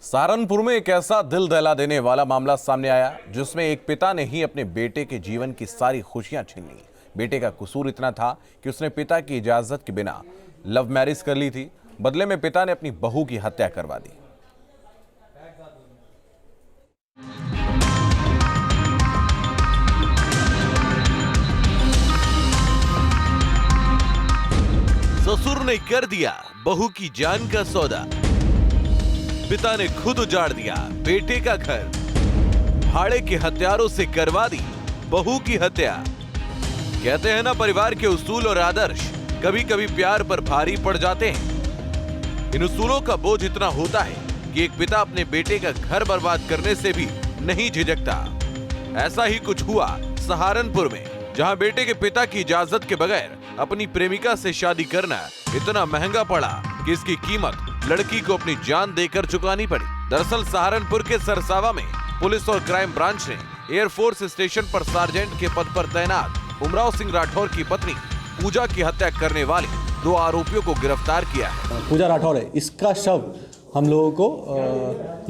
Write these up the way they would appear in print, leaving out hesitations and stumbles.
सहारनपुर में एक ऐसा दिल दहला देने वाला मामला सामने आया जिसमें एक पिता ने ही अपने बेटे के जीवन की सारी खुशियां छीन ली। बेटे का कसूर इतना था कि उसने पिता की इजाजत के बिना लव मैरिज कर ली थी। बदले में पिता ने अपनी बहू की हत्या करवा दी। ससुर ने कर दिया बहू की जान का सौदा। पिता ने खुद उजाड़ दिया बेटे का घर। भाड़े के हथियारों से करवा दी बहू की हत्या। कहते हैं ना, परिवार के उसूल और आदर्श कभी कभी प्यार पर भारी पड़ जाते हैं। इन उसूलों का बोझ इतना होता है कि एक पिता अपने बेटे का घर बर्बाद करने से भी नहीं झिझकता। ऐसा ही कुछ हुआ सहारनपुर में, जहां बेटे के पिता की इजाजत के बगैर अपनी प्रेमिका से शादी करना इतना महंगा पड़ा कि इसकी कीमत लड़की को अपनी जान देकर चुकानी पड़ी। दरअसल सहारनपुर के सरसावा में पुलिस और क्राइम ब्रांच ने एयरफोर्स स्टेशन पर सार्जेंट के पद पर तैनात उमराव सिंह राठौर की पत्नी पूजा की हत्या करने वाले 2 आरोपियों को गिरफ्तार किया है। पूजा राठौर है, इसका शव हम लोगों को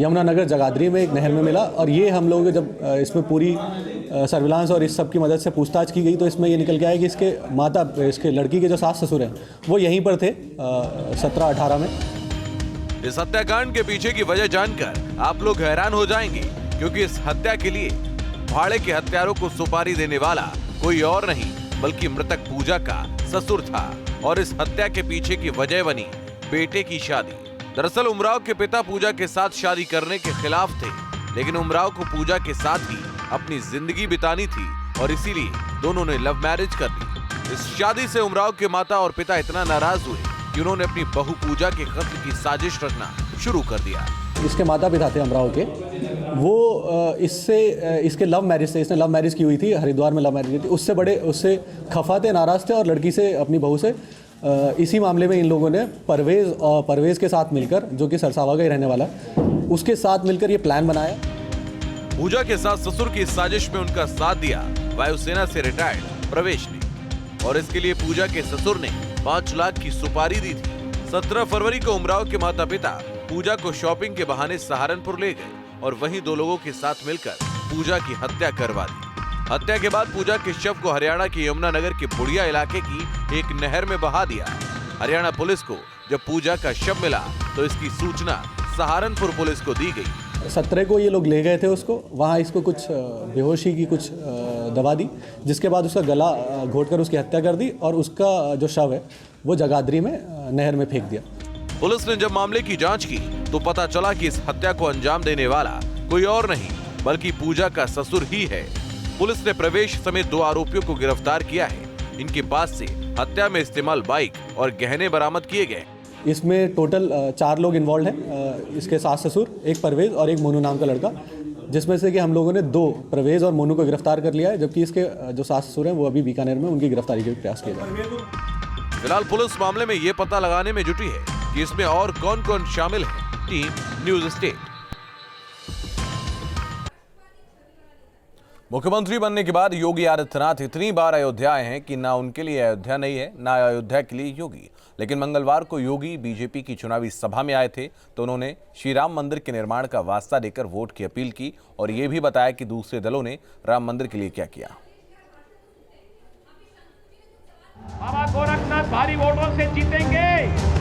यमुनानगर जगाधरी में एक नहर में मिला और ये हम लोगों को जब इसमें पूरी सर्विलांस और इस सब की मदद से पूछताछ की गई तो इसमें ये निकल के आया कि इसके लड़की के जो सास ससुर हैं वो यहीं पर थे 17-18 में। इस हत्याकांड के पीछे की वजह जानकर आप लोग हैरान हो जाएंगे, क्योंकि इस हत्या के लिए भाड़े के हत्यारों को सुपारी देने वाला कोई और नहीं बल्कि मृतक पूजा का ससुर था। और इस हत्या के पीछे की वजह बनी बेटे की शादी। दरअसल उमराव के पिता पूजा के साथ शादी करने के खिलाफ थे, लेकिन उमराव को पूजा के साथ ही अपनी जिंदगी बितानी थी और इसीलिए दोनों ने लव मैरिज कर ली। इस शादी से उमराव के माता और पिता इतना नाराज हुए कि उन्होंने अपनी बहू पूजा के कत्ल की साजिश रचना शुरू कर दिया। इसके माता पिता थे उमराव के, वो इसके लव मैरिज से, इसने लव मैरिज की हुई थी, हरिद्वार में लव मैरिज की थी। उससे खफा थे, नाराज थे और लड़की से, अपनी बहू से इसी मामले में इन लोगों ने परवेज के साथ मिलकर, जो कि सरसावा का ही रहने वाला है, उसके साथ मिलकर ये प्लान बनाया। पूजा के साथ ससुर की साजिश में उनका साथ दिया वायुसेना से रिटायर्ड प्रवेश ने, और इसके लिए पूजा के ससुर ने 5 लाख की सुपारी दी थी। 17 फरवरी को उमराव के माता पिता पूजा को शॉपिंग के बहाने सहारनपुर ले गए और वहीं 2 लोगों के साथ मिलकर पूजा की हत्या करवा दी। हत्या के बाद पूजा के शव को हरियाणा के यमुनानगर के बुढ़िया इलाके की एक नहर में बहा दिया। हरियाणा पुलिस को जब पूजा का शव मिला तो इसकी सूचना सहारनपुर पुलिस को दी गई। 17 को ये लोग ले गए थे उसको, वहाँ इसको कुछ बेहोशी की कुछ दवा दी, जिसके बाद उसका गला घोटकर उसकी हत्या कर दी और उसका जो शव है वो जगाधरी में नहर में फेंक दिया। पुलिस ने जब मामले की जांच की तो पता चला कि इस हत्या को अंजाम देने वाला कोई और नहीं बल्कि पूजा का ससुर ही है। पुलिस ने प्रवेश समेत 2 आरोपियों को गिरफ्तार किया है। इनके पास से हत्या में इस्तेमाल बाइक और गहने बरामद किए गए। इसमें टोटल 4 लोग इन्वॉल्व हैं, इसके सास ससुर, एक परवेज और एक मोनू नाम का लड़का, जिसमें से कि हम लोगों ने 2 परवेज और मोनू को गिरफ्तार कर लिया है, जबकि इसके जो सास ससुर हैं वो अभी बीकानेर में उनकी गिरफ्तारी के प्रयास किए जा रहे हैं। फिलहाल पुलिस मामले में ये पता लगाने में जुटी है कि इसमें और कौन-कौन शामिल है। Team news state. मुख्यमंत्री बनने के बाद योगी आदित्यनाथ इतनी बार अयोध्या आए हैं कि ना उनके लिए अयोध्या नहीं है, ना अयोध्या के लिए योगी। लेकिन मंगलवार को योगी बीजेपी की चुनावी सभा में आए थे तो उन्होंने श्री राम मंदिर के निर्माण का वास्ता देकर वोट की अपील की और ये भी बताया कि दूसरे दलों ने राम मंदिर के लिए क्या किया। बाबा गोरखनाथ भारी वोटों से जीतेंगे।